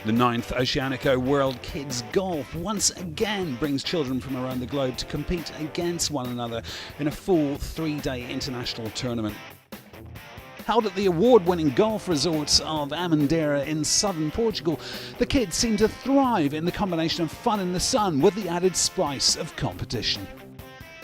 The 9th Oceanico World Kids Golf once again brings children from around the globe to compete against one another in a full 3-day international tournament. Held at the award-winning golf resort of Amendeira in southern Portugal, the kids seem to thrive in the combination of fun in the sun with the added spice of competition.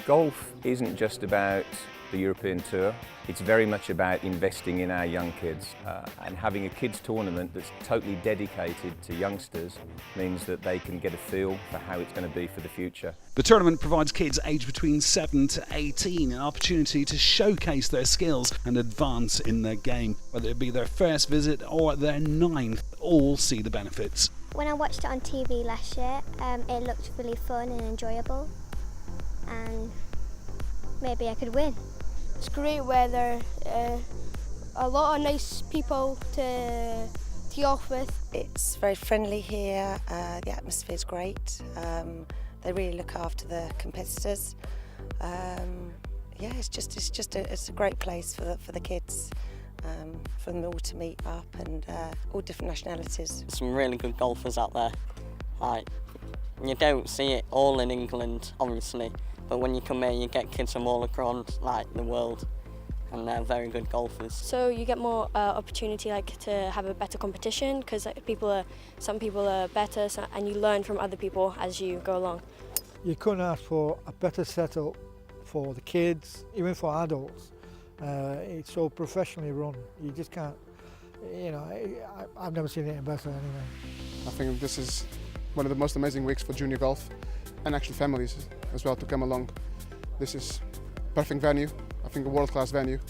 Golf isn't just about the European Tour, it's very much about investing in our young kids, and having a kids tournament that's totally dedicated to youngsters means that they can get a feel for how it's going to be for the future. The tournament provides kids aged between 7 to 18 an opportunity to showcase their skills and advance in their game. Whether it be their first visit or their 9th, all see the benefits. When I watched it on TV last year, it looked really fun and enjoyable, and maybe I could win. It's great weather, a lot of nice people to tee off with. It's very friendly here, the atmosphere's great, they really look after the competitors. Yeah, it's a great place for the kids, for them all to meet up, and all different nationalities. Some really good golfers out there. Like, you don't see it all in England, obviously. But when you come here, you get kids from all across the world, and they're very good golfers. So you get more opportunity to have a better competition, because some people are better, and you learn from other people as you go along. You couldn't ask for a better setup for the kids, even for adults. It's so professionally run. You just can't, I've never seen anything better anyway. I think this is one of the most amazing weeks for junior golf, and actually families as well to come along. This is a perfect venue, I think a world-class venue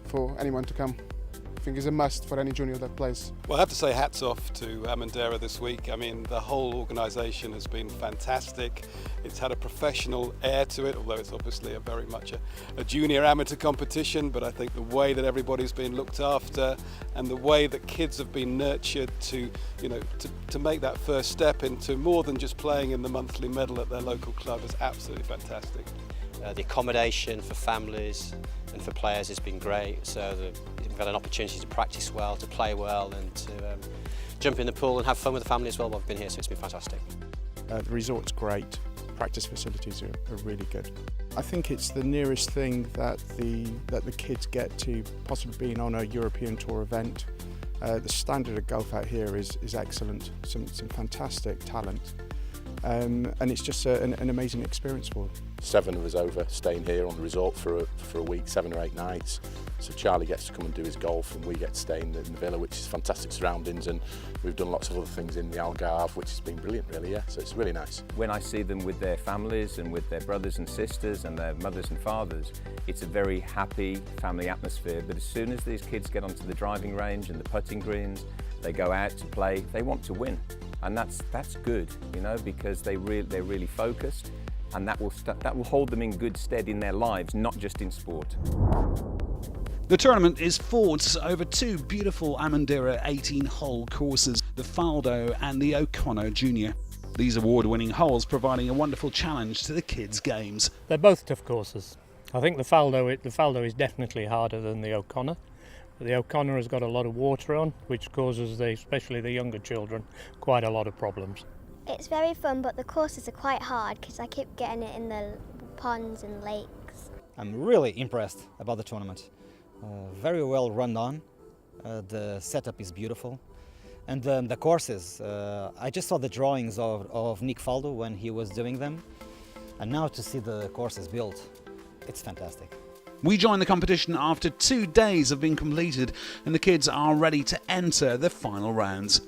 for anyone to come. I think it's a must for any junior that plays. Well, I have to say hats off to Amendeira this week. I mean, the whole organisation has been fantastic. It's had a professional air to it, although it's obviously very much a junior amateur competition, but I think the way that everybody's been looked after and the way that kids have been nurtured to make that first step into more than just playing in the monthly medal at their local club is absolutely fantastic. The accommodation for families and for players has been great, so we've had an opportunity to practice well, to play well, and to jump in the pool and have fun with the family as well while we've been here, so it's been fantastic. The resort's great, practice facilities are really good. I think it's the nearest thing that the kids get to possibly being on a European Tour event. The standard of golf out here is excellent, some fantastic talent. And it's just an amazing experience for them. 7 of us over staying here on the resort for a week, 7 or 8 nights. So Charlie gets to come and do his golf, and we get to stay in the villa, which is fantastic surroundings, and we've done lots of other things in the Algarve, which has been brilliant really, yeah, so it's really nice. When I see them with their families and with their brothers and sisters and their mothers and fathers, it's a very happy family atmosphere, but as soon as these kids get onto the driving range and the putting greens, they go out to play, they want to win. And that's good, because they're really focused, and that will hold them in good stead in their lives, not just in sport. The tournament is fought over 2 beautiful Amendeira 18-hole courses, the Faldo and the O'Connor Junior. These award-winning holes providing a wonderful challenge to the kids' games. They're both tough courses. I think the Faldo is definitely harder than the O'Connor. The O'Connor has got a lot of water on, which causes especially the younger children, quite a lot of problems. It's very fun, but the courses are quite hard because I keep getting it in the ponds and lakes. I'm really impressed about the tournament. Very well run on. The setup is beautiful. And the courses, I just saw the drawings of Nick Faldo when he was doing them. And now to see the courses built, it's fantastic. We join the competition after 2 days have been completed, and the kids are ready to enter the final rounds.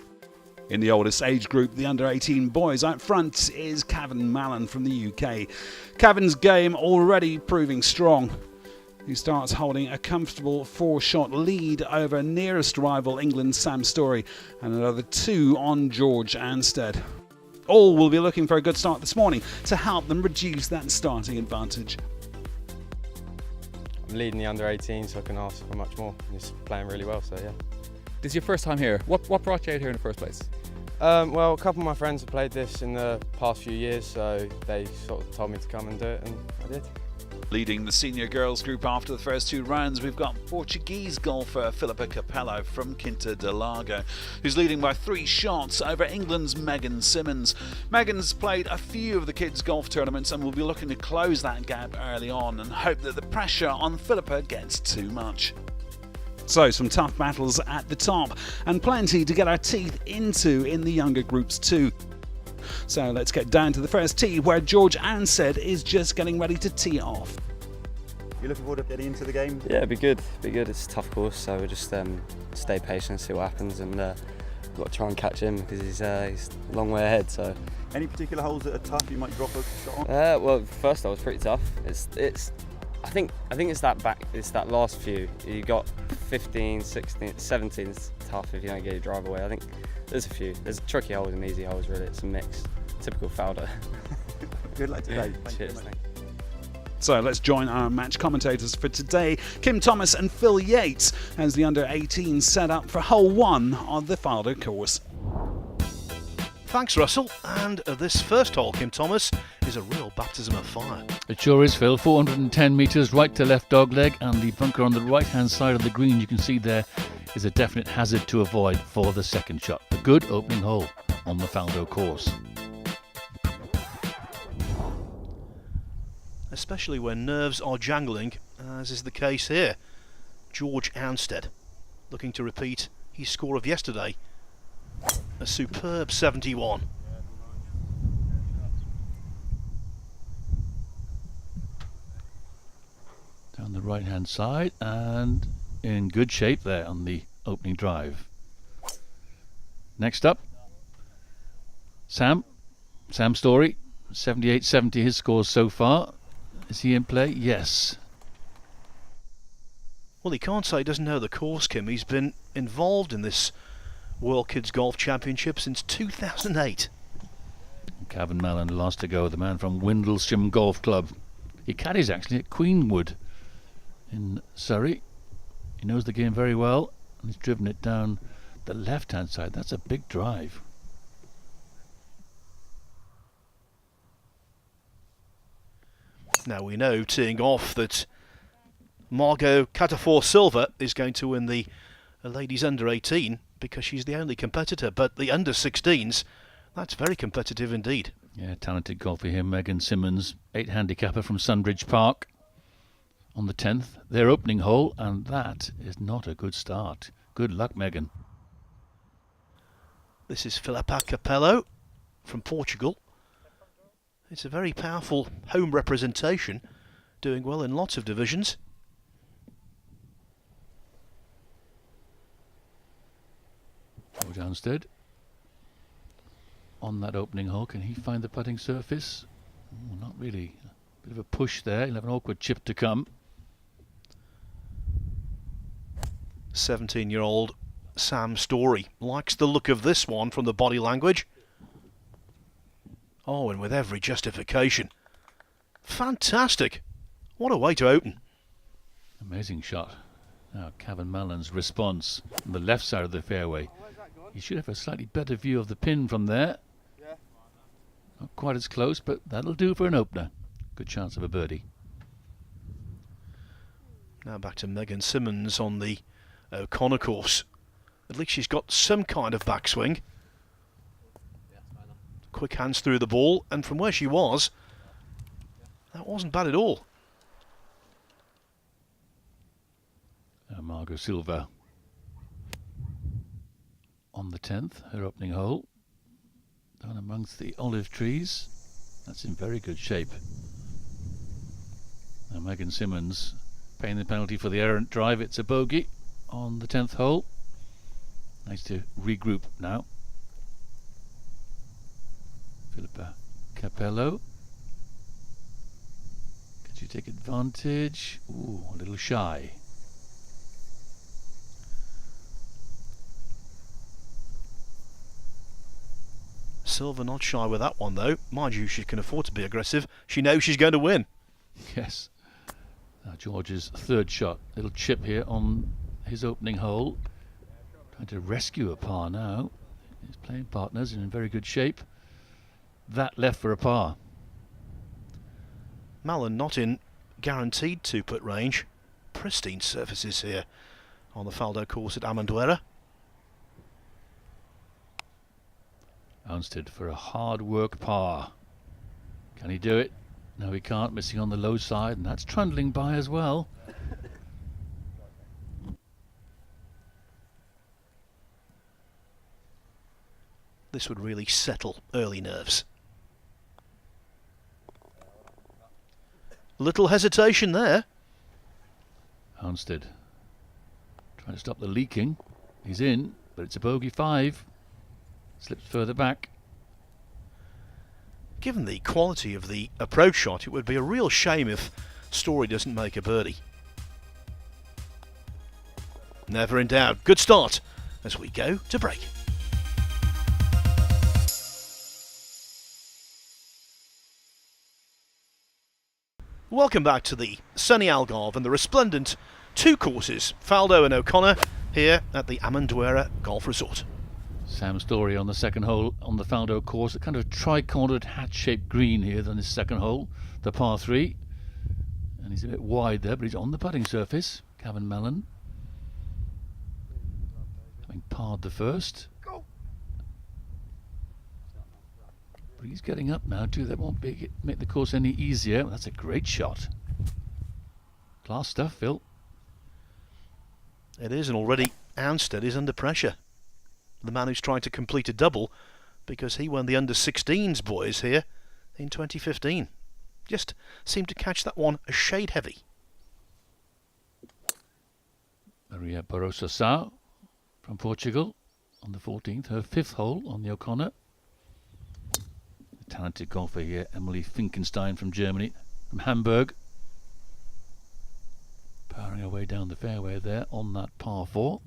In the oldest age group, the under-18 boys, out front is Cavan Mallon from the UK. Cavan's game already proving strong. He starts holding a comfortable 4-shot lead over nearest rival England's Sam Story and another 2 on George Anstead. All will be looking for a good start this morning to help them reduce that starting advantage. I'm leading the under-18, so I can ask for much more. He's playing really well, so yeah. This is your first time here. What brought you out here in the first place? Well, a couple of my friends have played this in the past few years, so they sort of told me to come and do it, and I did. Leading the senior girls group after the first 2 rounds, we've got Portuguese golfer Filipa Capello from Quinta del Lago, who's leading by 3 shots over England's Megan Simmons. Megan's played a few of the kids' golf tournaments and will be looking to close that gap early on and hope that the pressure on Filipa gets too much. So, some tough battles at the top and plenty to get our teeth into in the younger groups too. So let's get down to the first tee, where George Ansted is just getting ready to tee off. You're looking forward to getting into the game? Yeah, it'd be good. It's a tough course, so we'll just stay patient, see what happens, and got to try and catch him because he's a long way ahead. So. Any particular holes that are tough you might drop a shot on? Well, first hole was pretty tough. I think it's that last few. You got 15, 16, 17's tough if you don't get your drive away. I think there's a few. There's tricky holes and easy holes really. It's a mix. Typical Faldo. Good luck today. Cheers. So let's join our match commentators for today, Kim Thomas and Phil Yates, as the under-18 set up for hole 1 of the Faldo course. Thanks, Russell. And this first hole, Kim Thomas, is a real baptism of fire. It sure is, Phil. 410 metres right to left dogleg, and the bunker on the right-hand side of the green you can see there is a definite hazard to avoid for the second shot. A good opening hole on the Faldo course. Especially when nerves are jangling, as is the case here. George Ansted looking to repeat his score of yesterday. A superb 71. Down the right hand side and in good shape there on the opening drive. Next up, Sam Story, 78-70 his scores so far. Is he in play? Yes. Well, he can't say he doesn't know the course, Kim. He's been involved in this World Kids Golf Championship since 2008. Cavan Mallon lost to go, the man from Windlesham Golf Club. He caddies actually at Queenwood in Surrey. He knows the game very well and he's driven it down the left hand side. That's a big drive. Now we know, teeing off, that Margot Catafor-Silva is going to win the ladies under 18 because she's the only competitor, but the under 16s, that's very competitive indeed. Yeah, talented golfer here, Megan Simmons, 8 handicapper from Sunbridge Park on the 10th, their opening hole, and that is not a good start. Good luck, Megan. This is Filipa Capello from Portugal. It's a very powerful home representation, doing well in lots of divisions. George Ansted on that opening hole. Can he find the putting surface? Oh, not really. A bit of a push there. He'll have an awkward chip to come. 17-year-old Sam Story likes the look of this one from the body language. Oh, and with every justification. Fantastic. What a way to open. Amazing shot. Now Cavan Mallon's response on the left side of the fairway. He should have a slightly better view of the pin from there. Not quite as close, but that'll do for an opener. Good chance of a birdie. Now back to Megan Simmons on the O'Connor course. At least she's got some kind of backswing. Quick hands through the ball, and from where she was, that wasn't bad at all. Margot Silva on the 10th, her opening hole, down amongst the olive trees. That's in very good shape. Now Megan Simmons paying the penalty for the errant drive. It's a bogey on the 10th hole. Nice to regroup now. Filipa Capello. Could you take advantage? Ooh, a little shy. Silva not shy with that one though. Mind you, she can afford to be aggressive. She knows she's going to win. Yes. Now George's third shot. Little chip here on his opening hole. Trying to rescue a par now. His playing partners in very good shape. That left for a par. Mallon not in guaranteed two-putt range. Pristine surfaces here on the Faldo course at Amendoeira. Armstead for a hard work par. Can he do it? No, he can't, missing on the low side, and that's trundling by as well. This would really settle early nerves. Little hesitation there. Armstead trying to stop the leaking. He's in, but it's a bogey 5. Slips further back. Given the quality of the approach shot, it would be a real shame if Story doesn't make a birdie. Never in doubt. Good start as we go to break. Welcome back to the sunny Algarve and the resplendent two courses, Faldo and O'Connor, here at the Amendoeira Golf Resort. Sam Story on the second hole on the Faldo course, a kind of tri-cornered hat-shaped green here on his second hole, the par 3. And he's a bit wide there, but he's on the putting surface. Kevin Mellon having parred the first. But he's getting up now too. That won't make the course any easier. That's a great shot. Class stuff, Phil. It is, and already Armstead is under pressure. The man who's trying to complete a double because he won the under-16s boys here in 2015. Just seemed to catch that one a shade heavy. Maria Barroso Sá from Portugal on the 14th, her 5th hole on the O'Connor. The talented golfer here, Emily Finkenstein from Germany, from Hamburg. Powering her way down the fairway there on that par 4.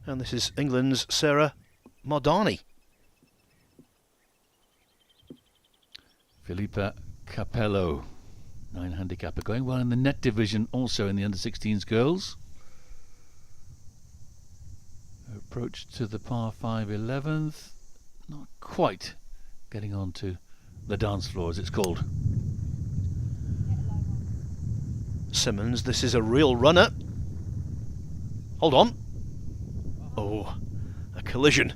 And this is England's Sarah Mardani. Felipa Capello, 9 handicapper, going well in the net division, also in the under-16s girls. Approach to the par 5 11th, not quite getting on to the dance floor as it's called. Simmons, this is a real runner. Hold on. Oh, a collision.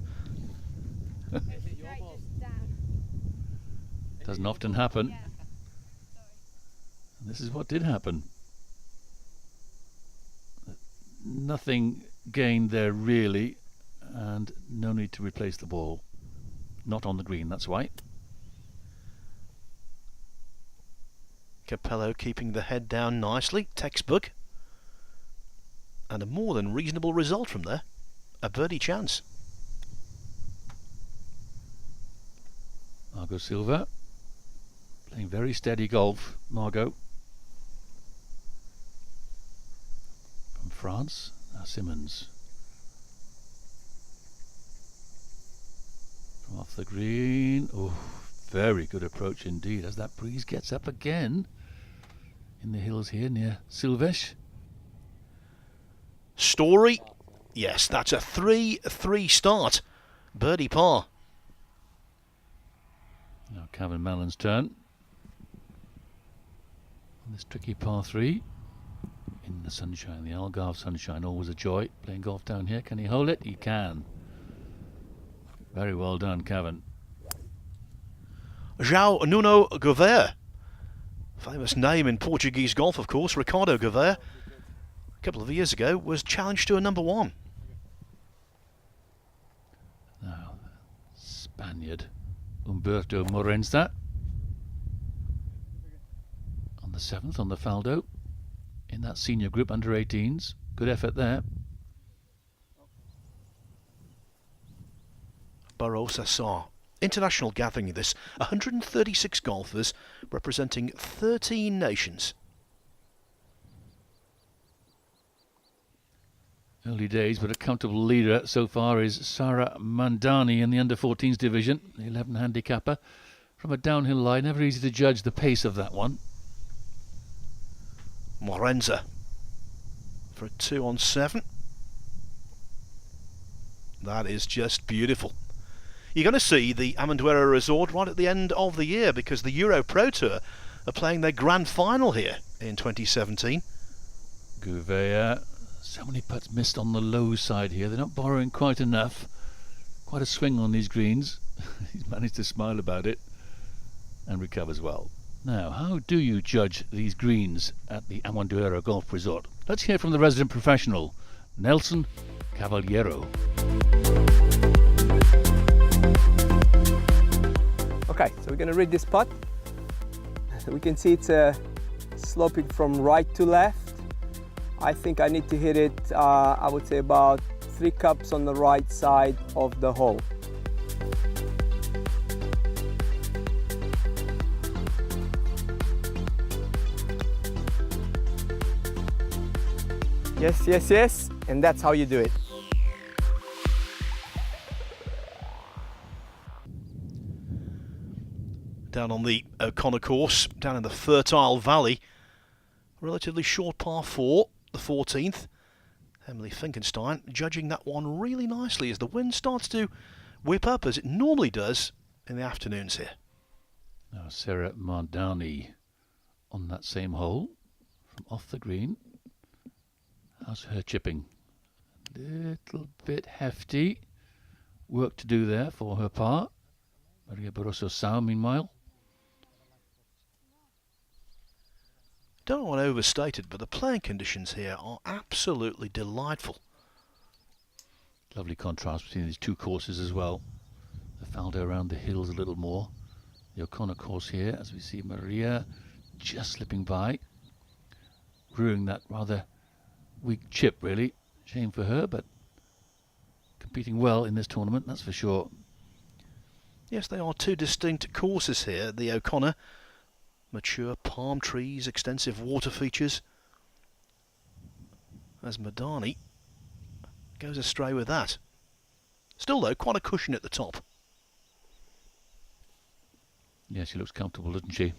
Doesn't often happen. And this is what did happen. Nothing gained there really, and no need to replace the ball. Not on the green, that's why. Capello keeping the head down nicely, textbook. And a more than reasonable result from there. A birdie chance. Margot Silva playing very steady golf. Margot from France. Now Simmons from off the green. Oh, very good approach indeed as that breeze gets up again in the hills here near Silvesh. Story. Yes, that's a 3-3 start. Birdie par. Now Kevin Mellon's turn. On this tricky par 3. In the sunshine, the Algarve sunshine, always a joy. Playing golf down here. Can he hold it? He can. Very well done, Kevin. João Nuno Gouveia. Famous name in Portuguese golf, of course. Ricardo Gouveia. A couple of years ago was challenged to a number 1. Now, Spaniard Humberto Morenza on the 7th on the Faldo in that senior group under 18s. Good effort there. Barroso Sá. International gathering of this. 136 golfers representing 13 nations. Early days, but a comfortable leader so far is Sarah Mandani in the under-14s division, the 11 handicapper. From a downhill lie, never easy to judge the pace of that one. Morenza for a 2 on 7. That is just beautiful. You're going to see the Amendoeira Resort right at the end of the year because the Euro Pro Tour are playing their grand final here in 2017. Gouveia, so many putts missed on the low side here. They're not borrowing quite enough. Quite a swing on these greens. He's managed to smile about it and recovers well. Now, how do you judge these greens at the Amanduera Golf Resort? Let's hear from the resident professional, Nelson Cavaliero. Okay, so we're going to read this putt. We can see it's sloping from right to left. I think I need to hit it, I would say about 3 cups on the right side of the hole. Yes, yes, yes, and that's how you do it. Down on the O'Connor course, down in the fertile valley, relatively short par 4, the 14th. Emily Finkenstein judging that one really nicely as the wind starts to whip up as it normally does in the afternoons here. Now Sarah Mardani on that same hole from off the green. How's her chipping? Little bit hefty. Work to do there for her par. Maria Barroso Sao meanwhile. Don't want to overstate it, but the playing conditions here are absolutely delightful. Lovely contrast between these two courses as well. The Faldo around the hills a little more. The O'Connor course here, as we see Maria just slipping by. Ruining that rather weak chip, really. Shame for her, but competing well in this tournament, that's for sure. Yes, they are two distinct courses here. The O'Connor, mature palm trees, extensive water features. As Madani goes astray with that. Still though, quite a cushion at the top. Yeah, she looks comfortable, doesn't she?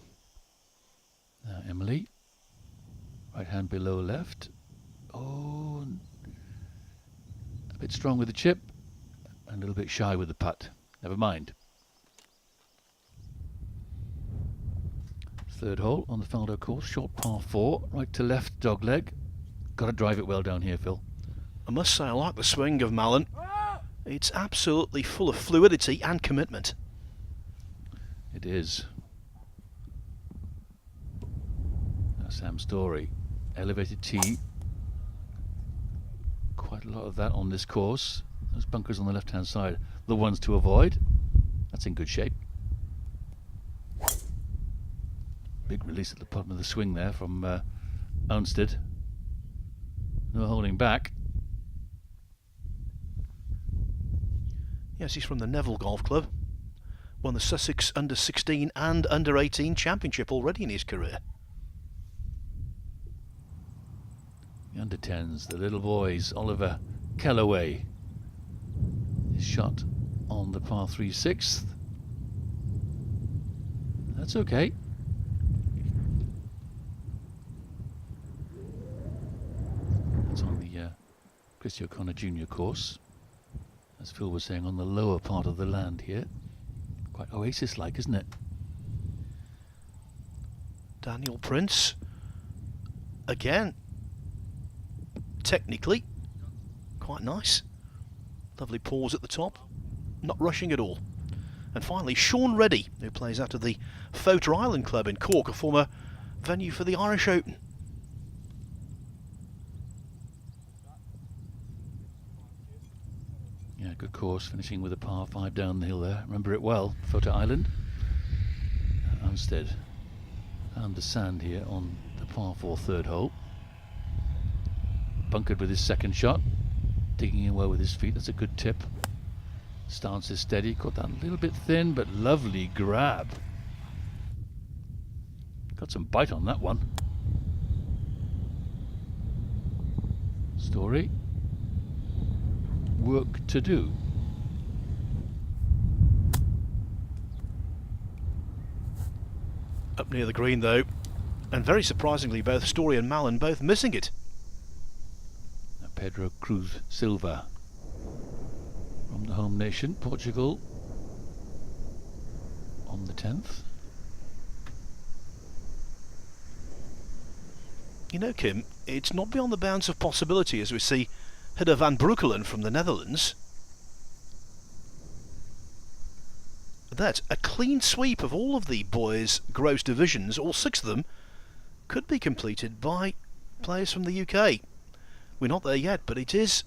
Now Emily, right hand below left. Oh, a bit strong with the chip and a little bit shy with the putt. Never mind. Third hole on the Faldo course, short par 4, right to left dogleg. Got to drive it well down here, Phil. I must say I like the swing of Mallon. It's absolutely full of fluidity and commitment. It is. Now Sam Story, elevated tee. Quite a lot of that on this course. Those bunkers on the left hand side, the ones to avoid. That's in good shape. Big release at the bottom of the swing there from Armstead. No holding back. Yes, he's from the Neville Golf Club. Won the Sussex Under-16 and Under-18 Championship already in his career. The Under-10s, the little boys, Oliver Kellaway. His shot on the par 3 6th. That's okay. That's on the Christy O'Connor Junior course. As Phil was saying, on the lower part of the land here. Quite oasis-like, isn't it? Daniel Prince. Again. Technically, quite nice. Lovely pause at the top. Not rushing at all. And finally, Sean Reddy, who plays out of the Fota Island Club in Cork, a former venue for the Irish Open. Yeah, good course, finishing with a par 5 down the hill there. Remember it well, Fota Island. Armstead found the sand here on the par 4 third hole. Bunkered with his second shot, digging in well with his feet. That's a good tip. Stance is steady, caught that a little bit thin, but lovely grab. Got some bite on that one. Story. Work to do. Up near the green though, and very surprisingly both Story and Mallon both missing it. Now Pedro Cruz Silva from the home nation, Portugal, on the 10th. You know, Kim, it's not beyond the bounds of possibility as we see Hidde van Breukelen from the Netherlands. That a clean sweep of all of the boys' gross divisions, all 6 of them, could be completed by players from the UK. We're not there yet, but it is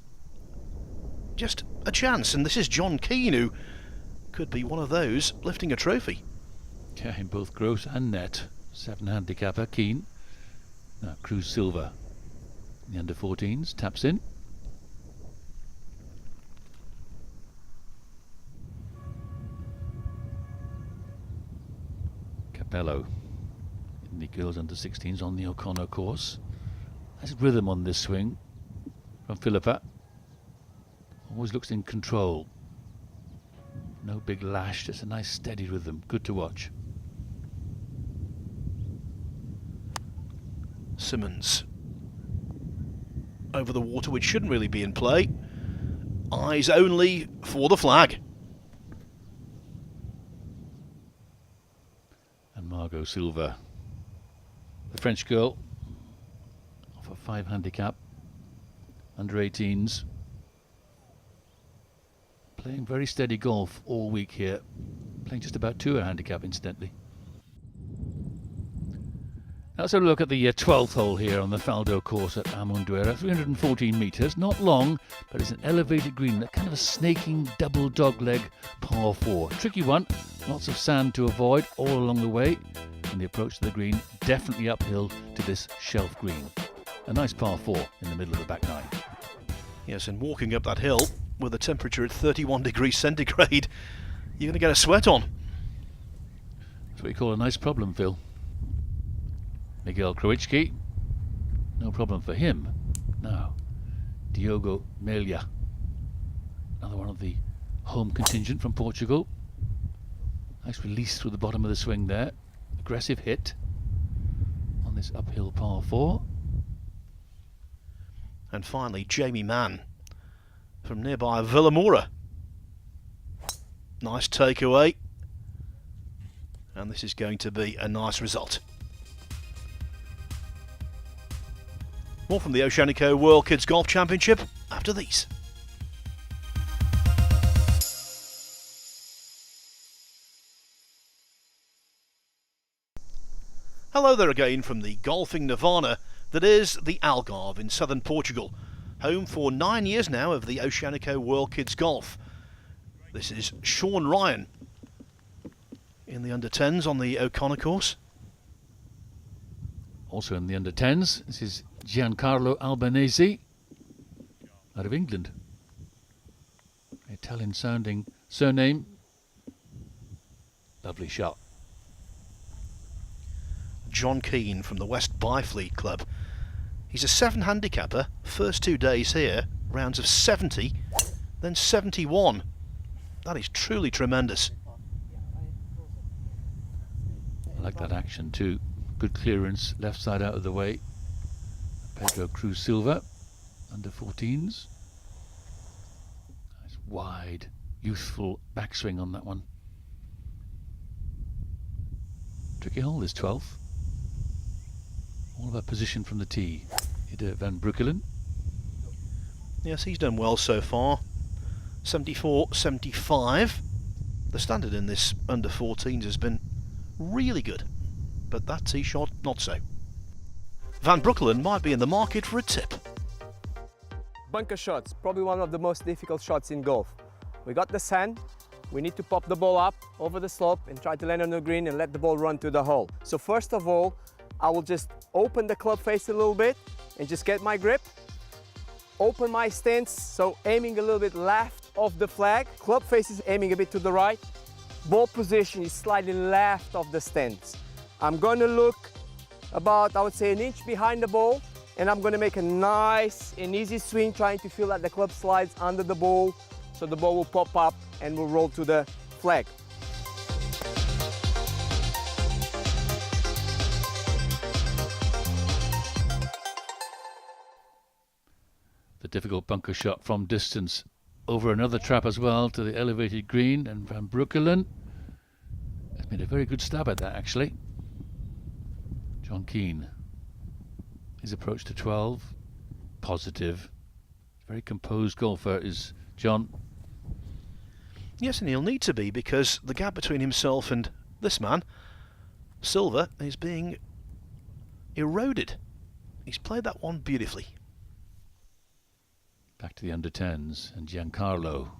just a chance, and this is John Keane, who could be one of those lifting a trophy. Yeah, in both gross and net. 7 handicapper, Keane. Now Cruz Silva, the under-14s, taps in. Capello in the girls under-16s on the O'Connor course. Nice rhythm on this swing from Philippa. Always looks in control. No big lash, just a nice steady rhythm. Good to watch. Simmons over the water, which shouldn't really be in play. Eyes only for the flag. And Margot Silva, the French girl, off a 5 handicap, under 18s. Playing very steady golf all week here. Playing just about 2 a handicap, incidentally. Now let's have a look at the 12th hole here on the Faldo course at Amunduera. 314 metres, not long, but it's an elevated green, that kind of a snaking double dogleg par 4. Tricky one, lots of sand to avoid all along the way, and the approach to the green definitely uphill to this shelf green. A nice par 4 in the middle of the back 9. Yes, and walking up that hill with a temperature at 31 degrees centigrade, you're going to get a sweat on. That's what you call a nice problem, Phil. Miguel Krajicki, no problem for him. Now, Diogo Melia, another one of the home contingent from Portugal. Nice release through the bottom of the swing there. Aggressive hit on this uphill par 4. And finally, Jamie Mann from nearby Villamora. Nice takeaway. And this is going to be a nice result. More from the Oceanico World Kids Golf Championship after these. Hello there again from the golfing nirvana that is the Algarve in southern Portugal, home for 9 years now of the Oceanico World Kids Golf. This is Sean Ryan in the under-10s on the O'Connor course. Also in the under-10s, this is Giancarlo Albanese out of England. Italian-sounding surname. Lovely shot. John Keane from the West Byfleet Club. He's a 7 handicapper, first 2 days here, rounds of 70, then 71. That is truly tremendous. I like that action too. Good clearance, left side out of the way. Pedro Cruz Silva, under 14s. Nice wide, youthful backswing on that one. Tricky hole this 12th. All about position from the tee. Hidde van Breukelen. Yes, he's done well so far. 74, 75. The standard in this under 14s has been really good, but that tee shot not so. Van Breukelen might be in the market for a tip. Bunker shots, probably one of the most difficult shots in golf. We got the sand, we need to pop the ball up over the slope and try to land on the green and let the ball run to the hole. So first of all, I will just open the club face a little bit and just get my grip. Open my stance, so aiming a little bit left of the flag. Club face is aiming a bit to the right. Ball position is slightly left of the stance. I'm gonna look about, I would say, 1 inch behind the ball, and I'm gonna make a nice and easy swing, trying to feel like the club slides under the ball, so the ball will pop up and will roll to the flag. The difficult bunker shot from distance over another trap as well to the elevated green, and Van Breukelen has made a very good stab at that actually. John Keane His approach to 12, positive. Very composed golfer is John. Yes, and he'll need to be, because the gap between himself and this man, Silva, is being eroded. He's played that one beautifully. Back to the under 10s, and Giancarlo.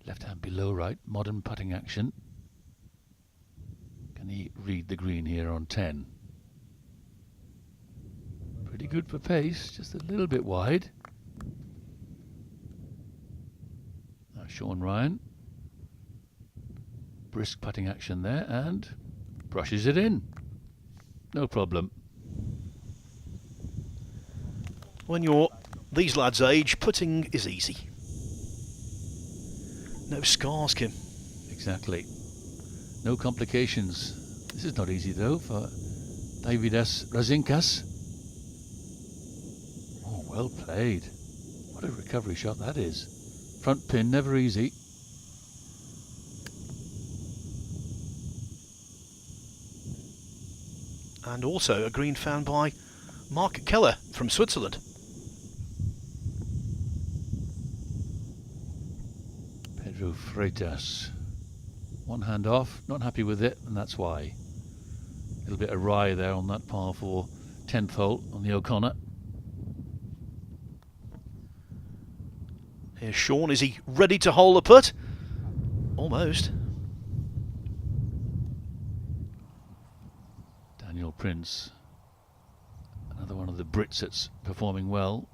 Left hand below right, modern putting action. Can he read the green here on 10? Pretty good for pace, just a little bit wide. Now Sean Ryan. Brisk putting action there, and brushes it in. No problem. When you're these lads' age, putting is easy. No scars, Kim. Exactly. No complications. This is not easy though for Davidas Razinkas. Oh, well played. What a recovery shot that is. Front pin, never easy. And also a green found by Mark Keller from Switzerland. Pedro Freitas. One hand off, not happy with it, and that's why. A little bit awry there on that par 4 10th hole on the O'Connor. Here's Sean. Is he ready to hole the putt? Almost. Daniel Prince, another one of the Brits that's performing well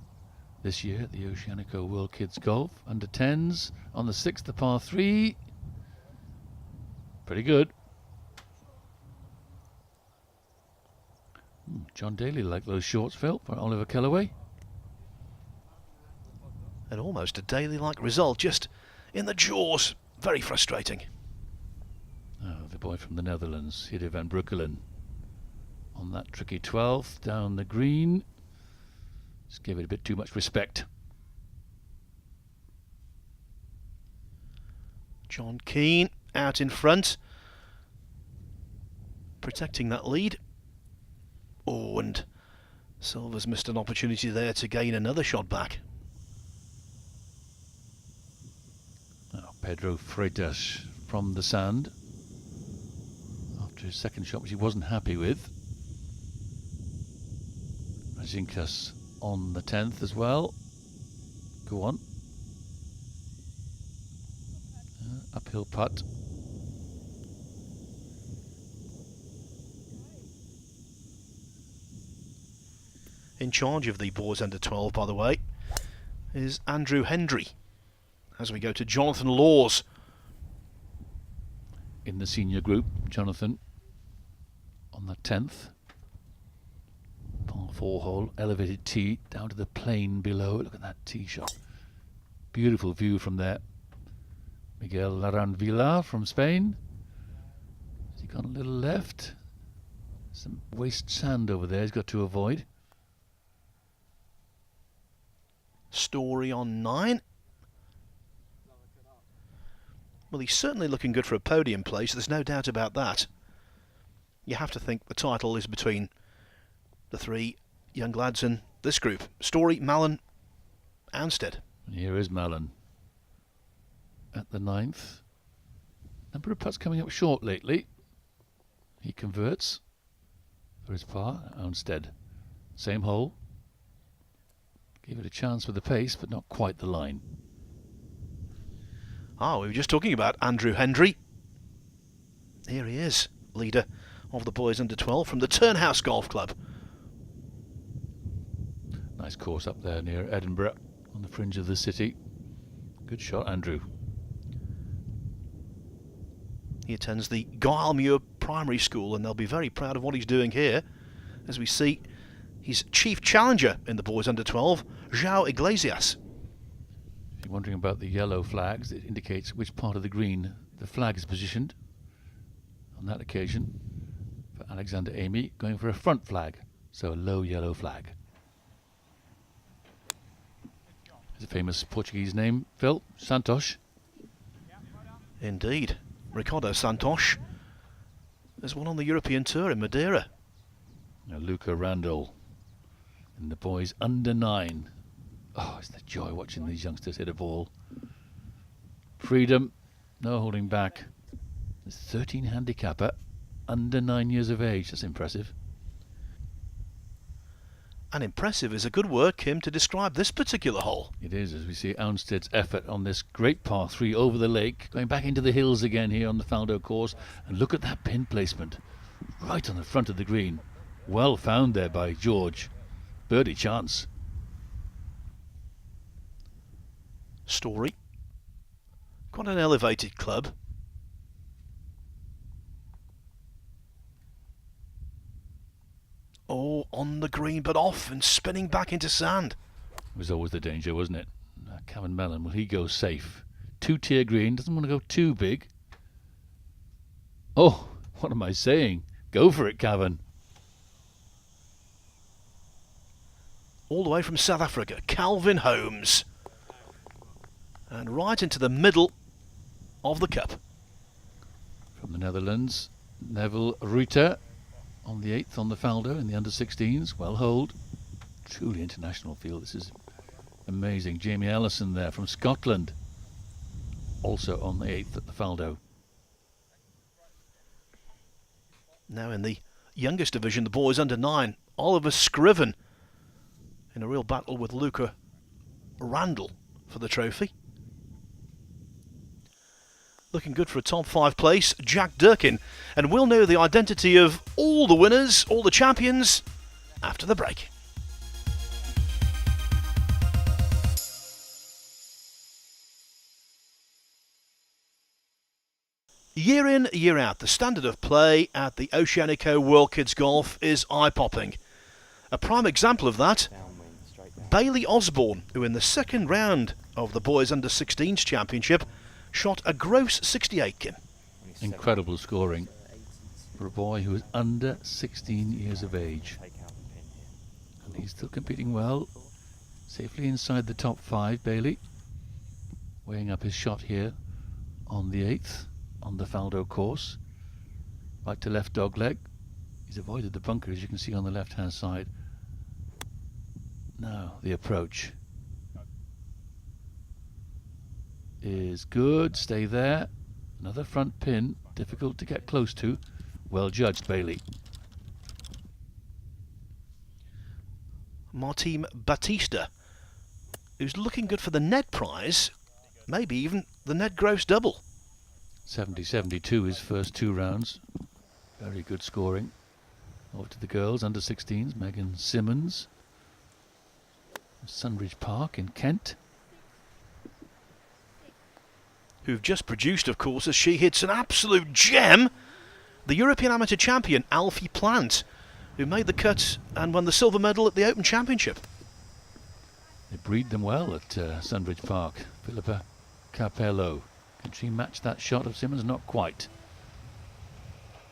this year at the Oceanico World Kids Golf. Under 10s on the 6th, the par 3. Pretty good. John Daly like those shorts, Phil, for Oliver Kellaway. And almost a Daly-like result, just in the jaws. Very frustrating. Oh, the boy from the Netherlands, Hidde van Breukelen. On that tricky 12th, down the green. Just gave it a bit too much respect. John Keane out in front, protecting that lead. Oh, and Silva's missed an opportunity there to gain another shot back. Oh, Pedro Freitas from the sand after his second shot, which he wasn't happy with. Razinkas on the 10th as well. Go on. Uphill putt. In charge of the boys under 12, by the way, is Andrew Hendry. As we go to Jonathan Laws. In the senior group, Jonathan on the 10th. Par 4 hole, elevated tee down to the plain below. Look at that tee shot. Beautiful view from there. Miguel Laranvilla from Spain. Has he gone a little left? Some waste sand over there he's got to avoid. Story on 9. Well, he's certainly looking good for a podium place, there's no doubt about that. You have to think the title is between the three young lads in this group. Story, Mallon, Anstead. Here is Mallon at the 9th. Number of putts coming up short lately. He converts for his par. Anstead, same hole. Gave it a chance with the pace, but not quite the line. We were just talking about Andrew Hendry. Here he is, leader of the boys under 12 from the Turnhouse Golf Club. Nice course up there near Edinburgh on the fringe of the city. Good shot, Andrew. He attends the Guilemuir Primary School, and they'll be very proud of what he's doing here, as we see his chief challenger in the boys under 12, João Iglesias. If you're wondering about the yellow flags, it indicates which part of the green the flag is positioned. On that occasion, for Alexander Amy, going for a front flag, so a low yellow flag. It's a famous Portuguese name, Phil, Santos. Indeed. Ricardo Santos has won on the European Tour in Madeira. Now Luca Randall And the boys under 9. Oh, it's the joy watching these youngsters hit a ball. Freedom, no holding back. There's 13 handicapper, under 9 years of age. That's impressive. And impressive is a good word, Kim, to describe this particular hole. It is, as we see Ownstead's effort on this great par 3 over the lake, going back into the hills again here on the Faldo course. And look at that pin placement, right on the front of the green. Well found there by George. Birdie chance. Story. Quite an elevated club. Oh, on the green, but off and spinning back into sand. It was always the danger, wasn't it? Cavan Mellon, will he go safe? 2-tier green, doesn't want to go too big. Oh, what am I saying? Go for it, Cavan. All the way from South Africa, Calvin Holmes. And right into the middle of the cup. From the Netherlands, Neville Ruiter on the 8th on the Faldo in the under-16s. Well holed. Truly international field. This is amazing. Jamie Ellison there from Scotland. Also on the 8th at the Faldo. Now in the youngest division, the boys under 9. Oliver Scriven in a real battle with Luca Randall for the trophy. Looking good for a top 5 place, Jack Durkin. And we'll know the identity of all the winners, all the champions, after the break. Year in, year out, the standard of play at the Oceanico World Kids Golf is eye-popping. A prime example of that, Bailey Osborne, who in the second round of the Boys Under-16s Championship shot a gross 68, Kim. Incredible scoring for a boy who is under 16 years of age. And he's still competing well. Safely inside the top 5, Bailey. Weighing up his shot here on the 8th on the Faldo course. Right to left dog leg. He's avoided the bunker, as you can see on the left-hand side. Now the approach is good. Stay there. Another front pin, difficult to get close to. Well judged, Bailey. Martim Batista, who's looking good for the net prize, maybe even the net gross double. 70-72 his first 2 rounds. Very good scoring. Over to the girls, under 16s, Megan Simmons. Sunbridge Park in Kent. Who've just produced, of course, as she hits an absolute gem, the European Amateur Champion, Alfie Plant, who made the cut and won the silver medal at the Open Championship. They breed them well at Sunbridge Park. Philippa Capello. Can she match that shot of Simmons? Not quite.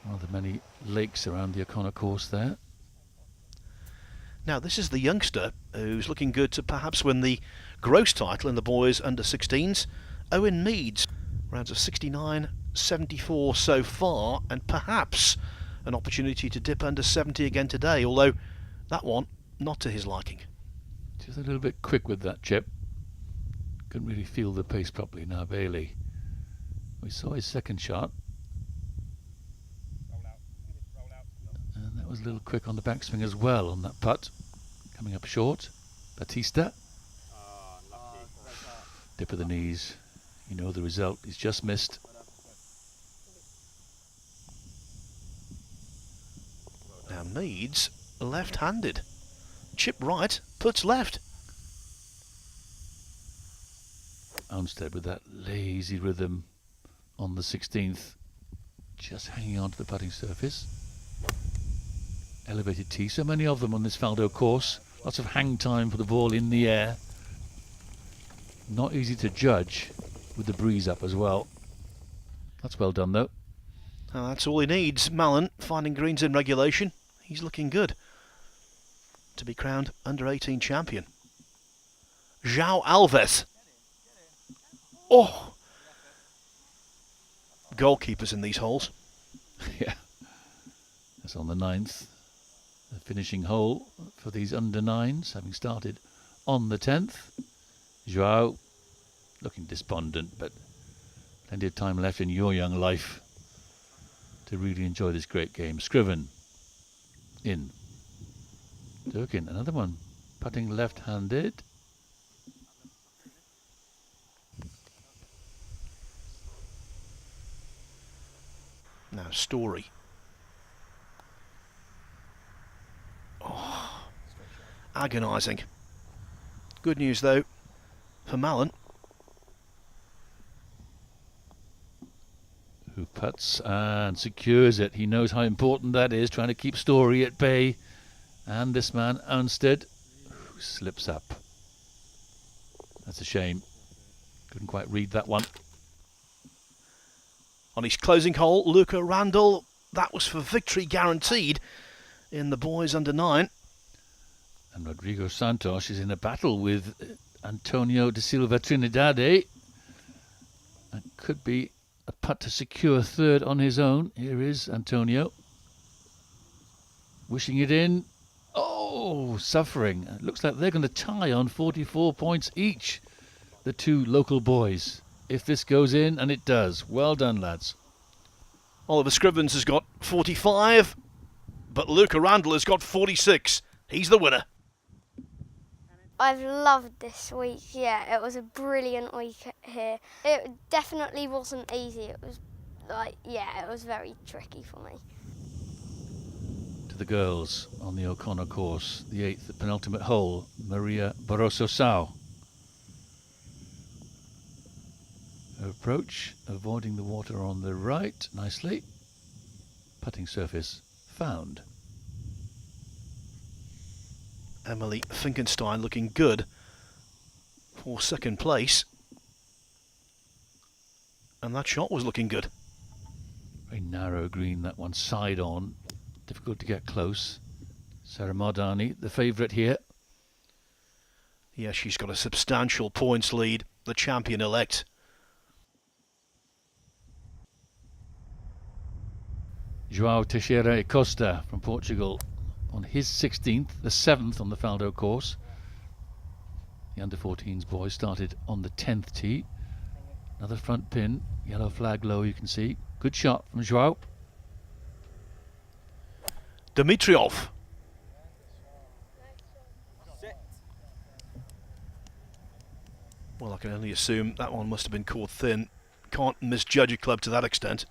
One of the many lakes around the O'Connor course there. Now, this is the youngster who's looking good to perhaps win the gross title in the boys under 16s. Owen Meads, rounds of 69, 74 so far, and perhaps an opportunity to dip under 70 again today, although that one not to his liking. Just a little bit quick with that chip. Couldn't really feel the pace properly. Now Bailey. We saw his second shot. And that was a little quick on the backswing as well on that putt. Coming up short. Batista. Dip of the knees. You know the result. He's just missed. Now Meads, left-handed. Chip right, puts left. Ownstead with that lazy rhythm on the 16th. Just hanging on to the putting surface. Elevated tee. So many of them on this Faldo course. Lots of hang time for the ball in the air. Not easy to judge with the breeze up as well. That's well done though. Now that's all he needs. Mallon finding greens in regulation. He's looking good to be crowned under-18 champion. João Alves. Oh! Goalkeepers in these holes. Yeah. That's on the 9th. The finishing hole for these under-9s, having started on the 10th. Joao looking despondent, but plenty of time left in your young life to really enjoy this great game. Scriven in. Durkin, another one, putting left-handed. Now Story. Oh, agonising. Good news though for Mallon, who puts and secures it. He knows how important that is, trying to keep Story at bay. And this man, Unstead, who slips up. That's a shame. Couldn't quite read that one. on his closing hole, Luca Randall. That was for victory guaranteed in the boys under 9. And Rodrigo Santos is in a battle with Antonio de Silva Trinidade. That could be a putt to secure third on his own. Here is Antonio. Wishing it in. Oh, suffering. It looks like they're going to tie on 44 points each, the two local boys. If this goes in, and it does. Well done, lads. Oliver Scrivens has got 45, but Luca Randall has got 46. He's the winner. I've loved this week, yeah, it was a brilliant week here. It definitely wasn't easy, it was it was very tricky for me. To the girls on the O'Connor course, the 8th, the penultimate hole, Maria Barroso Sau. Approach, avoiding the water on the right, nicely. Putting surface found. Emily Finkenstein looking good for second place. And that shot was looking good. Very narrow green, that one, side on. Difficult to get close. Sarah Mardani, the favourite here. Yeah, she's got a substantial points lead, the champion-elect. João Teixeira e Costa from Portugal on his 16th, the 7th on the Faldo course. The under-14s boys started on the 10th tee. Another front pin, yellow flag low, you can see. Good shot from João. Dimitriov. Well, I can only assume that one must have been caught thin. Can't misjudge a club to that extent.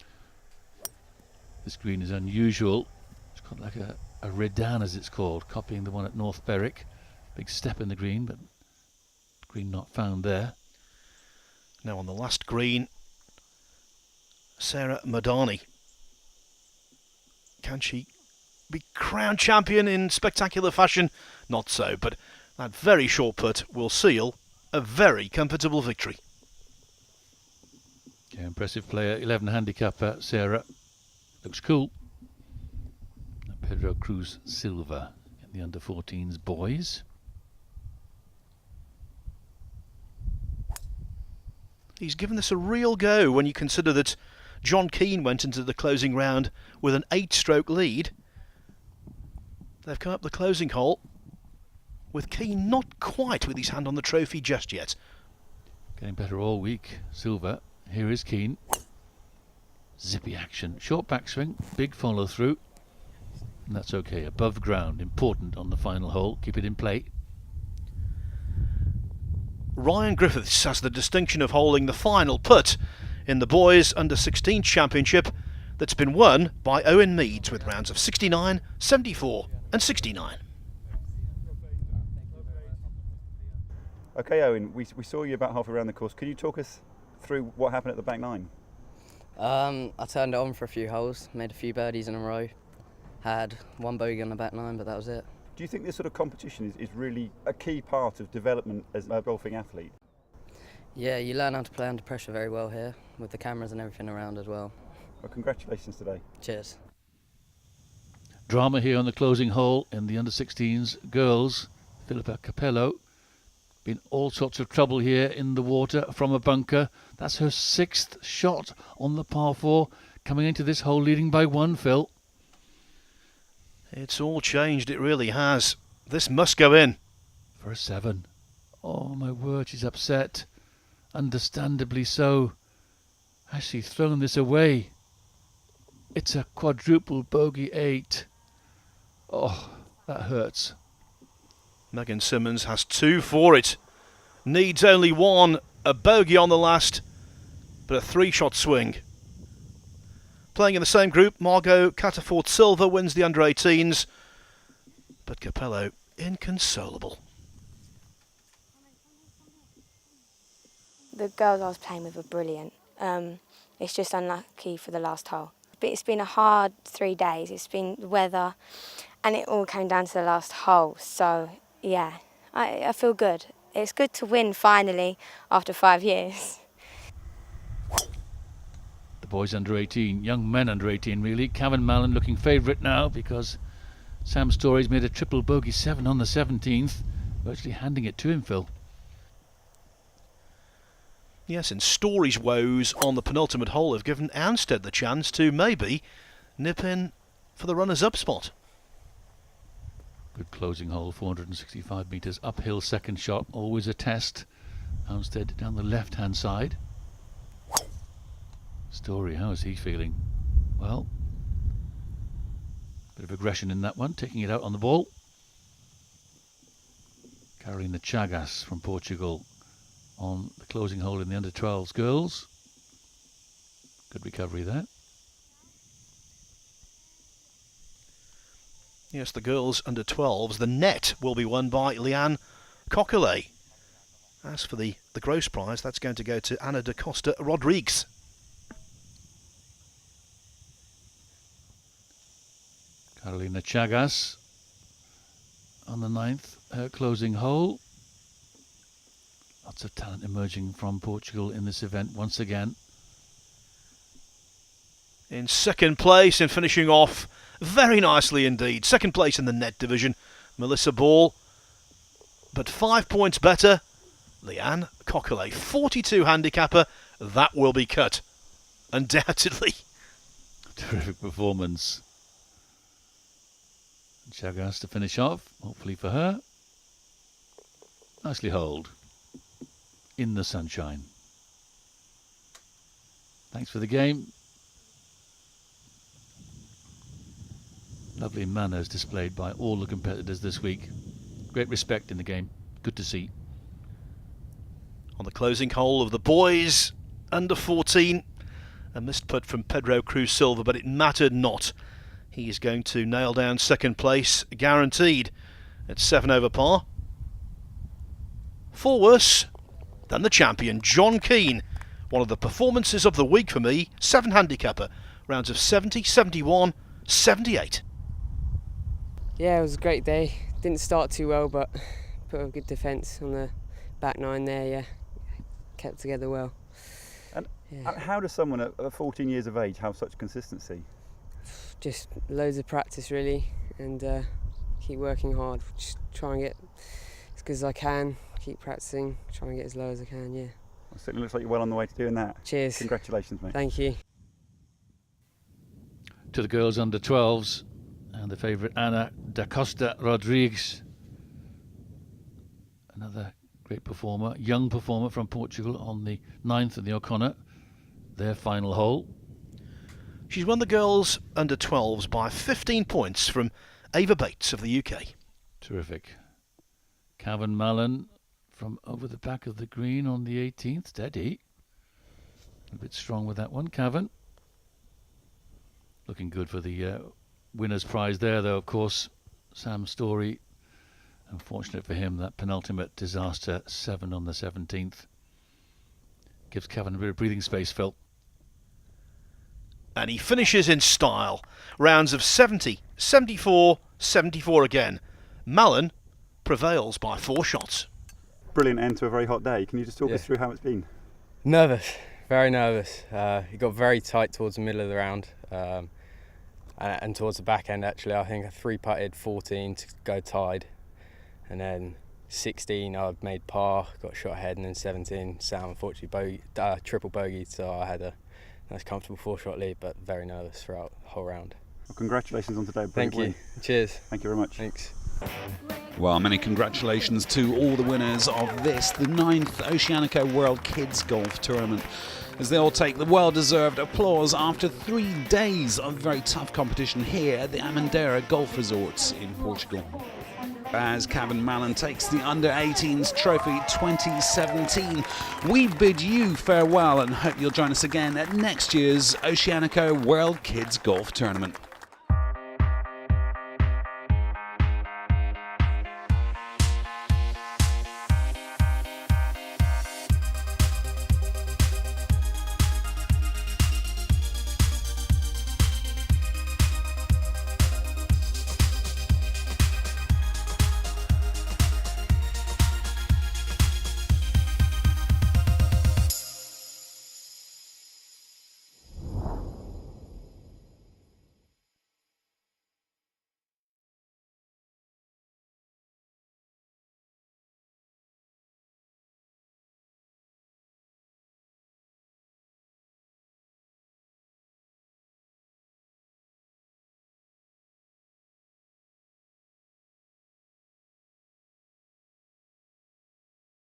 This green is unusual. It's got like a redan, as it's called, copying the one at North Berwick. Big step in the green, but green not found there. Now on the last green, Sarah Madani. Can she be crowned champion in spectacular fashion? Not so, but that very short putt will seal a very comfortable victory. Okay, impressive player, 11 handicapper, Sarah. Looks cool. Pedro Cruz Silva in the under-14s boys. He's given this a real go when you consider that John Keane went into the closing round with an 8-stroke lead. They've come up the closing hole with Keane not quite with his hand on the trophy just yet. Getting better all week, Silva. Here is Keane. Zippy action, short backswing, big follow through, and that's okay. Above ground, important on the final hole. Keep it in play. Ryan Griffiths has the distinction of holding the final putt in the boys under-16 championship that's been won by Owen Meads with rounds of 69, 74 and 69. Okay, Owen, we saw you about halfway around the course. Could you talk us through what happened at the back nine? I turned it on for a few holes, made a few birdies in a row, had one bogey on the back nine, but that was it. Do you think this sort of competition is really a key part of development as a golfing athlete? Yeah, you learn how to play under pressure very well here, with the cameras and everything around as well. Well, congratulations today. Cheers. Drama here on the closing hole in the under-16s girls. Philippa Capello. Been all sorts of trouble here in the water from a bunker. That's her 6th shot on the par 4, coming into this hole leading by 1, Phil. It's all changed, it really has. This must go in. For a 7. Oh my word, she's upset. Understandably so. Has she thrown this away? It's a quadruple bogey 8. Oh, that hurts. Megan Simmons has 2 for it. Needs only 1. A bogey on the last, but a 3-shot swing. Playing in the same group, Margot Catafort-Silva wins the under-18s, but Capello inconsolable. The girls I was playing with were brilliant. It's just unlucky for the last hole. But it's been a hard 3 days. It's been the weather, and it all came down to the last hole. So, yeah, I feel good. It's good to win finally after 5 years. The boys under 18, young men under 18 really. Cavan Mallon looking favourite now because Sam Story's made a triple bogey 7 on the 17th, virtually handing it to him, Phil. Yes, and Story's woes on the penultimate hole have given Anstead the chance to maybe nip in for the runners-up spot. Good closing hole, 465 metres uphill second shot, always a test. Anstead down the left-hand side. Story, how is he feeling? Well, bit of aggression in that one, taking it out on the ball. Carolina Chagas from Portugal on the closing hole in the under-12s girls. Good recovery there. Yes, the girls under 12s. The net will be won by Leanne Coquelet. As for the gross prize, that's going to go to Ana da Costa Rodrigues. Carolina Chagas on the 9th, her closing hole. Lots of talent emerging from Portugal in this event once again. In second place and finishing off very nicely indeed. Second place in the net division, Melissa Ball. But 5 points better, Leanne Coquelet. 42 handicapper, that will be cut. Undoubtedly. Terrific performance. Chagas to finish off, hopefully for her. Nicely holed. In the sunshine. Thanks for the game. Lovely manners displayed by all the competitors this week. Great respect in the game. Good to see. On the closing hole of the boys, under 14, a missed putt from Pedro Cruz Silva, but it mattered not. He is going to nail down second place, guaranteed, at 7 over par. 4 worse than the champion, John Keane. One of the performances of the week for me, 7 handicapper, rounds of 70, 71, 78. Yeah, it was a great day. Didn't start too well, but put a good defence on the back 9 there, yeah. Kept together well. And yeah. How does someone at 14 years of age have such consistency? Just loads of practice really, and keep working hard. Just try and get as good as I can, keep practicing, try and get as low as I can, yeah. Well, it certainly looks like you're well on the way to doing that. Cheers. Congratulations, mate. Thank you. To the girls under 12s and the favourite Ana da Costa Rodrigues. Another great performer, young performer from Portugal on the 9th of the O'Connor, their final hole. She's won the girls under 12s by 15 points from Ava Bates of the UK. Terrific. Cavan Mallon from over the back of the green on the 18th. Steady. A bit strong with that one, Cavan. Looking good for the winner's prize there, though, of course. Sam Story. Unfortunate for him, that penultimate disaster, 7 on the 17th. Gives Cavan a bit of breathing space, Phil. And he finishes in style. Rounds of 70, 74, 74 again. Mallon prevails by 4 shots. Brilliant end to a very hot day. Can you just talk us through how it's been? Nervous, very nervous. It got very tight towards the middle of the round, and towards the back end actually. I think I 3-putted 14 to go tied, and then 16 I made par, got shot ahead, and then 17 Sam unfortunately triple bogeyed, so I had a nice comfortable 4-shot lead, but very nervous throughout the whole round. Well, congratulations on today. Thank you. Cheers. Thank you very much. Thanks. Well, many congratulations to all the winners of this, the 9th Oceanico World Kids Golf Tournament, as they all take the well-deserved applause after 3 days of very tough competition here at the Amendeira Golf Resorts in Portugal. As Kevin Mallon takes the Under-18s Trophy 2017, we bid you farewell and hope you'll join us again at next year's Oceanico World Kids Golf Tournament.